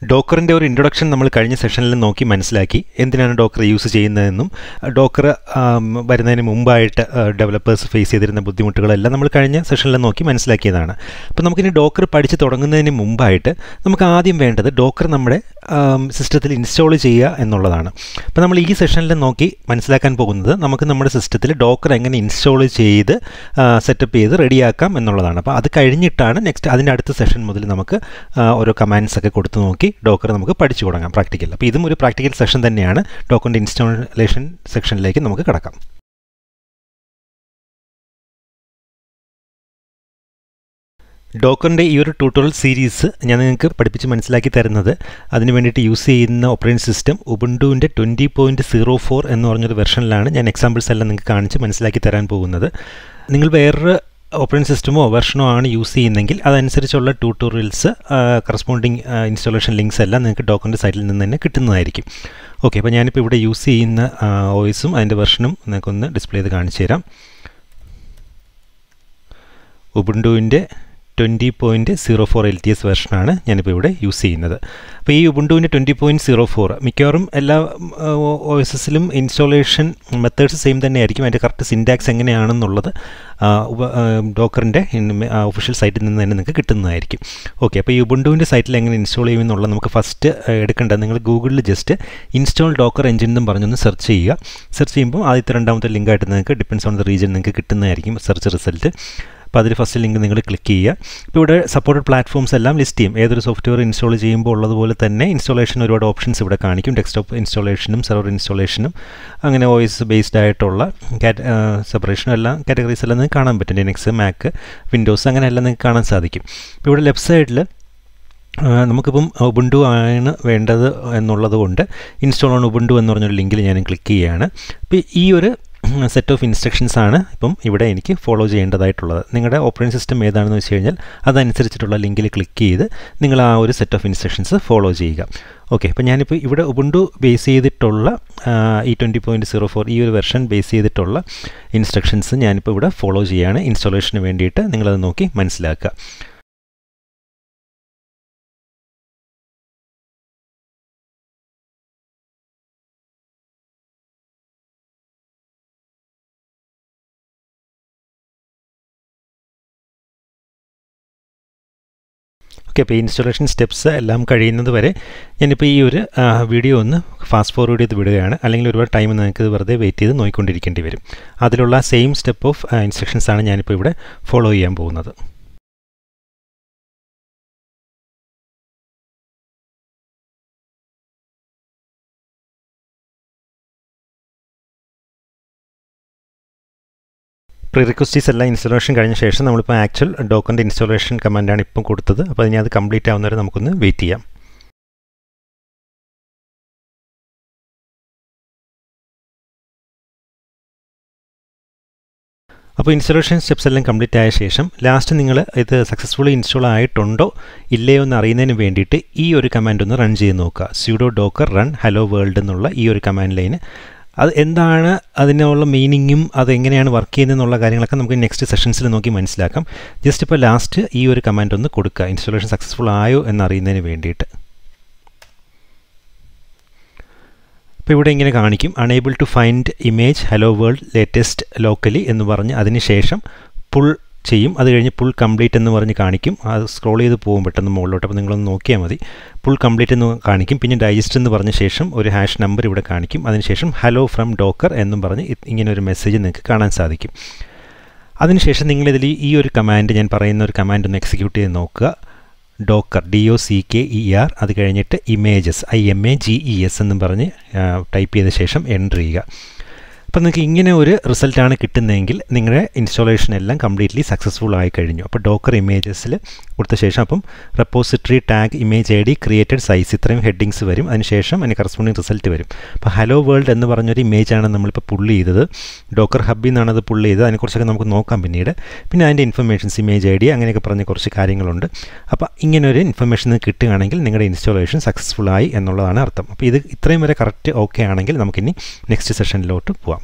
ഡോക്കറിൻ്റെ ഒരു ഇൻട്രൊഡക്ഷൻ നമ്മൾ കഴിഞ്ഞ സെഷനിൽ നോക്കി മനസ്സിലാക്കി എന്തിനാണ് ഡോക്കർ യൂസ് ചെയ്യുന്നതെന്നും ഡോക്കർ വരുന്നതിന് മുമ്പായിട്ട് ഡെവലപ്പേഴ്സ് ഫേസ് ചെയ്തിരുന്ന ബുദ്ധിമുട്ടുകളെല്ലാം നമ്മൾ കഴിഞ്ഞ സെഷനിൽ നോക്കി മനസ്സിലാക്കിയതാണ്. അപ്പോൾ നമുക്കിനി ഡോക്കർ പഠിച്ച് തുടങ്ങുന്നതിന് മുമ്പായിട്ട് നമുക്ക് ആദ്യം വേണ്ടത് ഡോക്കർ നമ്മുടെ സിസ്റ്റത്തിൽ ഇൻസ്റ്റാൾ ചെയ്യുക എന്നുള്ളതാണ്. അപ്പോൾ നമ്മൾ ഈ സെഷനിൽ നോക്കി മനസ്സിലാക്കാൻ പോകുന്നത് നമുക്ക് നമ്മുടെ സിസ്റ്റത്തിൽ ഡോക്കർ എങ്ങനെ ഇൻസ്റ്റാൾ ചെയ്ത് സെറ്റപ്പ് ചെയ്ത് റെഡിയാക്കാം എന്നുള്ളതാണ്. അപ്പോൾ അത് കഴിഞ്ഞിട്ടാണ് നെക്സ്റ്റ് അതിൻ്റെ അടുത്ത സെഷൻ മുതൽ നമുക്ക് ഓരോ കമാൻഡ്സ് ഒക്കെ കൊടുത്ത് നോക്കി ഡോക്കർ നമുക്ക് പഠിച്ചു തുടങ്ങാം പ്രാക്ടിക്കൽ. അപ്പോൾ ഇതും ഒരു പ്രാക്ടിക്കൽ സെഷൻ തന്നെയാണ്. ഡോക്കറിൻ്റെ ഇൻസ്റ്റാളേഷൻ സെക്ഷനിലേക്ക് നമുക്ക് കടക്കാം. ഡോക്കറിൻ്റെ ഈ ഒരു ട്യൂട്ടോറിയൽ സീരീസ് ഞാൻ നിങ്ങൾക്ക് പഠിപ്പിച്ച് മനസ്സിലാക്കി തരുന്നത് അതിന് വേണ്ടിയിട്ട് യൂസ് ചെയ്യുന്ന ഓപ്പറേറ്റിംഗ് സിസ്റ്റം ഉബുണ്ടുവിൻ്റെ 20.04 എന്ന് പറഞ്ഞൊരു വെർഷനിലാണ്. ഞാൻ എക്സാമ്പിൾസ് എല്ലാം നിങ്ങൾക്ക് കാണിച്ച് മനസ്സിലാക്കി തരാൻ പോകുന്നത്. നിങ്ങൾ വേറൊരു ഓപ്പറേറ്റിംഗ് സിസ്റ്റമോ വെർഷനോ ആണ് യൂസ് ചെയ്യുന്നതെങ്കിൽ അതനുസരിച്ചുള്ള ട്യൂട്ടോറിയൽസ് കറസ്പോണ്ടിങ് ഇൻസ്റ്റാളേഷൻ ലിങ്ക്സ് എല്ലാം നിങ്ങൾക്ക് ഡോക്കറിൻ്റെ സൈറ്റിൽ നിന്ന് തന്നെ കിട്ടുന്നതായിരിക്കും. ഓക്കെ, അപ്പോൾ ഞാനിപ്പോൾ ഇവിടെ യൂസ് ചെയ്യുന്ന OSും അതിൻ്റെ വെർഷനും നിങ്ങൾക്കൊന്ന് ഡിസ്പ്ലേ ചെയ്ത് കാണിച്ചു തരാം. ഉബുണ്ടുവിൻ്റെ 20.04 LTS വെർഷനാണ് ഞാനിപ്പോൾ ഇവിടെ യൂസ് ചെയ്യുന്നത്. അപ്പോൾ ഈ ഉബുണ്ടുവിൻ്റെ 20.04 മിക്കവാറും എല്ലാ OSസിലും ഇൻസ്റ്റാളേഷൻ മെത്തേഡ്സ് സെയിം തന്നെ ആയിരിക്കും. അതിൻ്റെ കറക്റ്റ് സിൻറ്റാക്സ് എങ്ങനെയാണെന്നുള്ളത് ഡോക്കറിൻ്റെ ഒഫീഷ്യൽ സൈറ്റിൽ നിന്ന് തന്നെ നിങ്ങൾക്ക് കിട്ടുന്നതായിരിക്കും. ഓക്കെ, അപ്പോൾ ഈ ഉബുണ്ടുവിൻ്റെ സൈറ്റിൽ എങ്ങനെ ഇൻസ്റ്റാൾ ചെയ്യുമെന്നുള്ളത് നമുക്ക് ഫസ്റ്റ് എടുക്കേണ്ടത്, നിങ്ങൾ ഗൂഗിളിൽ ജസ്റ്റ് ഇൻസ്റ്റാൾ ഡോക്കർ എൻജിൻ എന്നും പറഞ്ഞൊന്ന് സെർച്ച് ചെയ്യുക. സെർച്ച് ചെയ്യുമ്പോൾ ആദ്യത്തെ രണ്ടാമത്തെ ലിങ്കായിട്ട് നിങ്ങൾക്ക് ഡിപ്പെൻസ് ഓൺ ദ റീജിയൻ നിങ്ങൾക്ക് കിട്ടുന്നതായിരിക്കും സെർച്ച് റിസൾട്ട്. അപ്പോൾ അതിൽ ഫസ്റ്റ് ലിങ്ക് നിങ്ങൾ ക്ലിക്ക് ചെയ്യുക. ഇപ്പോൾ ഇവിടെ സപ്പോർട്ടഡ് പ്ലാറ്റ്ഫോംസ് എല്ലാം ലിസ്റ്റ് ചെയ്യും. ഏതൊരു സോഫ്റ്റ്വെയർ ഇൻസ്റ്റാൾ ചെയ്യുമ്പോൾ ഉള്ളതുപോലെ തന്നെ ഇൻസ്റ്റാളേഷൻ ഒരുപാട് ഓപ്ഷൻസ് ഇവിടെ കാണിക്കും. ഡെസ്ക്ടോപ്പ് ഇൻസ്റ്റാളേഷനും സെർവർ ഇൻസ്റ്റാളേഷനും അങ്ങനെ OS ബേസ്ഡ് ആയിട്ടുള്ള സെപ്പറേഷനും എല്ലാം കാറ്റഗറീസ് എല്ലാം നിങ്ങൾക്ക് കാണാൻ പറ്റും. ലിനക്സ്, മാക്ക്, വിൻഡോസ് അങ്ങനെ എല്ലാം നിങ്ങൾക്ക് കാണാൻ സാധിക്കും. ഇപ്പോൾ ഇവിടെ ലെഫ്റ്റ് സൈഡിൽ നമുക്കിപ്പം ഉബുണ്ടു ആണ് വേണ്ടത് എന്നുള്ളത് കൊണ്ട് ഇൻസ്റ്റാൾ ഓൺ ഉബുണ്ടു എന്ന് പറഞ്ഞൊരു ലിങ്കിൽ ഞാൻ ക്ലിക്ക് ചെയ്യുകയാണ്. അപ്പോൾ ഈ ഒരു സെറ്റ് ഓഫ് ഇൻസ്ട്രക്ഷൻസ് ആണ് ഇപ്പം ഇവിടെ എനിക്ക് ഫോളോ ചെയ്യേണ്ടതായിട്ടുള്ളത്. നിങ്ങളുടെ ഓപ്പറേറ്റിംഗ് സിസ്റ്റം ഏതാണെന്ന് വെച്ച് കഴിഞ്ഞാൽ അതനുസരിച്ചിട്ടുള്ള ലിങ്കിൽ ക്ലിക്ക് ചെയ്ത് നിങ്ങൾ ആ ഒരു സെറ്റ് ഓഫ് ഇൻസ്ട്രക്ഷൻസ് ഫോളോ ചെയ്യുക. ഓക്കെ, അപ്പോൾ ഞാനിപ്പോൾ ഇവിടെ ഉബുണ്ടു ബേസ് ചെയ്തിട്ടുള്ള ഈ 20.04 ഈ ഒരു വെർഷൻ ബേസ് ചെയ്തിട്ടുള്ള ഇൻസ്ട്രക്ഷൻസ് ഞാനിപ്പോൾ ഇവിടെ ഫോളോ ചെയ്യുകയാണ്. ഇൻസ്റ്റാളേഷന് വേണ്ടിയിട്ട് നിങ്ങളത് നോക്കി മനസ്സിലാക്കുക. ഓക്കെ, അപ്പോൾ ഈ ഇൻസ്റ്റാളേഷൻ സ്റ്റെപ്സ് എല്ലാം കഴിയുന്നത് വരെ ഞാനിപ്പോൾ ഈ ഒരു വീഡിയോ ഒന്ന് ഫാസ്റ്റ് ഫോർവേഡ് ചെയ്ത് വിടുകയാണ്. അല്ലെങ്കിൽ ഒരുപാട് ടൈം നിങ്ങൾക്ക് വെറുതെ വെയിറ്റ് ചെയ്ത് നോക്കിക്കൊണ്ടിരിക്കേണ്ടി വരും. അതിലുള്ള സെയിം സ്റ്റെപ്പ് ഓഫ് ഇൻസ്ട്രക്ഷൻസാണ് ഞാനിപ്പോൾ ഇവിടെ ഫോളോ ചെയ്യാൻ പോകുന്നത്. പ്രീ റിക്വസ്റ്റീസ് എല്ലാം ഇൻസ്റ്റാളേഷൻ കഴിഞ്ഞ ശേഷം നമ്മളിപ്പോൾ ആക്ച്വൽ ഡോക്കറിൻ്റെ ഇൻസ്റ്റാളേഷൻ കമാൻഡാണ് ഇപ്പം കൊടുത്തത്. അപ്പോൾ ഇനി അത് കംപ്ലീറ്റ് ആവുന്നവരെ നമുക്കൊന്ന് വെയിറ്റ് ചെയ്യാം. അപ്പോൾ ഇൻസ്റ്റാളേഷൻ സ്റ്റെപ്സ് എല്ലാം കംപ്ലീറ്റ് ആയ ശേഷം ലാസ്റ്റ് നിങ്ങൾ ഇത് സക്സസ്ഫുള്ളി ഇൻസ്റ്റാൾ ആയിട്ടുണ്ടോ ഇല്ലയോ എന്ന് അറിയുന്നതിന് വേണ്ടിയിട്ട് ഈ ഒരു കമാൻഡ് ഒന്ന് റൺ ചെയ്ത് നോക്കുക. sudo docker run hello world എന്നുള്ള ഈ ഒരു കമാൻഡ് ലൈന് അത് എന്താണ്, അതിനുള്ള മീനിങ്ങും അതെങ്ങനെയാണ് വർക്ക് ചെയ്യുന്നതെന്നുള്ള കാര്യങ്ങളൊക്കെ നമുക്ക് നെക്സ്റ്റ് സെഷൻസിൽ നോക്കി മനസ്സിലാക്കാം. ജസ്റ്റ് ഇപ്പോൾ ലാസ്റ്റ് ഈ ഒരു കമാൻഡ് ഒന്ന് കൊടുക്കുക ഇൻസ്റ്റാളേഷൻ സക്സസ്ഫുൾ ആയോ എന്നറിയുന്നതിന് വേണ്ടിയിട്ട്. അപ്പോൾ ഇവിടെ ഇങ്ങനെ കാണിക്കും unable to find image hello world latest locally എന്ന് പറഞ്ഞ് അതിന് ശേഷം പുൾ ചെയ്യും. അത് കഴിഞ്ഞ് പുൾ കംപ്ലീറ്റ് എന്ന് പറഞ്ഞ് കാണിക്കും. അത് സ്ക്രോൾ ചെയ്ത് പോകും പെട്ടെന്ന് മുകളിലോട്ട്. അപ്പോൾ നിങ്ങളൊന്ന് നോക്കിയാൽ മതി. പുൾ കംപ്ലീറ്റ് എന്ന് കാണിക്കും. പിന്നെ ഡൈജസ്റ്റ് എന്ന് പറഞ്ഞ ശേഷം ഒരു ഹാഷ് നമ്പർ ഇവിടെ കാണിക്കും. അതിനുശേഷം ഹലോ ഫ്രം ഡോക്കർ എന്നും പറഞ്ഞ് ഇങ്ങനെ ഒരു മെസ്സേജ് നിങ്ങൾക്ക് കാണാൻ സാധിക്കും. അതിനുശേഷം നിങ്ങളിതിൽ ഈ ഒരു കമാൻഡ്, ഞാൻ പറയുന്ന ഒരു കമാൻഡ് ഒന്ന് എക്സിക്യൂട്ട് ചെയ്ത് നോക്കുക. ഡോക്കർ DOCKER അത് കഴിഞ്ഞിട്ട് ഇമേജസ് IMAGES എന്നും പറഞ്ഞ് ടൈപ്പ് ചെയ്ത ശേഷം എൻ്റർ ചെയ്യുക. അപ്പോൾ നിങ്ങൾക്ക് ഇങ്ങനെ ഒരു റിസൾട്ടാണ് കിട്ടുന്നതെങ്കിൽ നിങ്ങളുടെ ഇൻസ്റ്റാളേഷൻ എല്ലാം കംപ്ലീറ്റ്ലി സക്സസ്ഫുൾ ആയി കഴിഞ്ഞു. അപ്പോൾ ഡോക്കർ ഇമേജസിൽ കൊടുത്ത ശേഷം അപ്പം repository tag image ID created size ഇത്രയും ഹെഡിങ്സ് വരും. അതിനുശേഷം അതിന് കറസ്പോണ്ടിങ് റിസൾട്ട് വരും. അപ്പോൾ ഹലോ വേൾഡ് എന്ന് പറഞ്ഞൊരു ഇമേജാണ് നമ്മളിപ്പോൾ പുള്ള് ചെയ്തത്. ഡോക്കർ ഹബിൽ നിന്നാണ് അത് പുള്ള് ചെയ്തത്. അതിനെക്കുറിച്ചൊക്കെ നമുക്ക് നോക്കാം പിന്നീട്. പിന്നെ അതിൻ്റെ ഇൻഫർമേഷൻസ് ഇമേജ് ID അങ്ങനെയൊക്കെ പറഞ്ഞ് കുറച്ച് കാര്യങ്ങളുണ്ട്. അപ്പോൾ ഇങ്ങനൊരു ഇൻഫർമേഷൻ കിട്ടുകയാണെങ്കിൽ നിങ്ങളുടെ ഇൻസ്റ്റാളേഷൻ സക്സസ്ഫുൾ ആയി എന്നുള്ളതാണ് അർത്ഥം. അപ്പോൾ ഇത് ഇത്രയും വരെ കറക്റ്റ് ഓക്കെ ആണെങ്കിൽ നമുക്കിനി നെക്സ്റ്റ് സെഷനിലോട്ട് പോവാം.